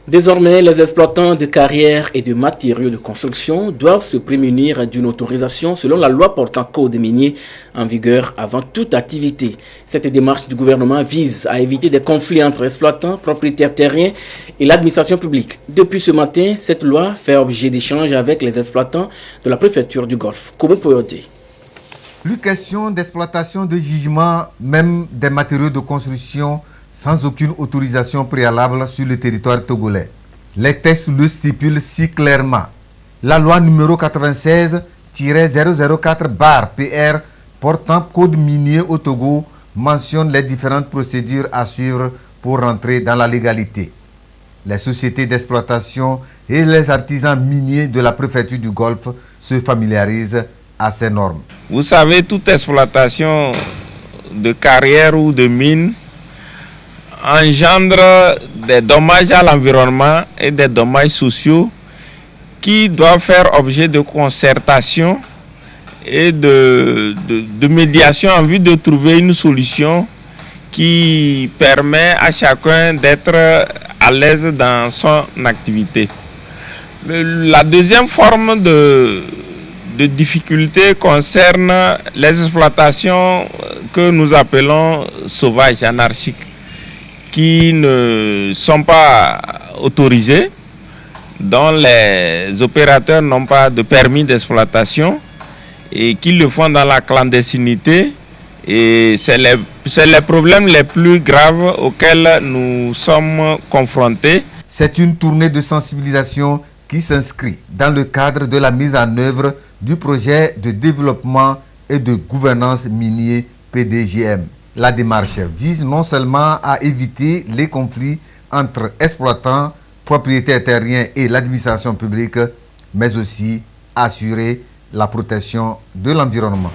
Désormais, les exploitants de carrières et de matériaux de construction doivent se prémunir d'une autorisation selon la loi portant code minier en vigueur avant toute activité. Cette démarche du gouvernement vise à éviter des conflits entre exploitants, propriétaires terriens et l'administration publique. Depuis ce matin, cette loi fait objet d'échanges avec les exploitants de la préfecture du Golfe. Comment peut-on? Plus question d'exploitation de gisements, même des matériaux de construction, sans aucune autorisation préalable sur le territoire togolais. Les textes le stipulent si clairement. La loi numéro 96-004/PR portant code minier au Togo mentionne les différentes procédures à suivre pour rentrer dans la légalité. Les sociétés d'exploitation et les artisans miniers de la préfecture du Golfe se familiarisent à ces normes. Vous savez, toute exploitation de carrière ou de mine engendre des dommages à l'environnement et des dommages sociaux qui doivent faire objet de concertation et de médiation en vue de trouver une solution qui permet à chacun d'être à l'aise dans son activité. La deuxième forme de difficulté concerne les exploitations que nous appelons sauvages, anarchiques, qui ne sont pas autorisés, dont les opérateurs n'ont pas de permis d'exploitation et qui le font dans la clandestinité. Et c'est les problèmes les plus graves auxquels nous sommes confrontés. C'est une tournée de sensibilisation qui s'inscrit dans le cadre de la mise en œuvre du projet de développement et de gouvernance minier PDGM. La démarche vise non seulement à éviter les conflits entre exploitants, propriétaires terriens et l'administration publique, mais aussi à assurer la protection de l'environnement.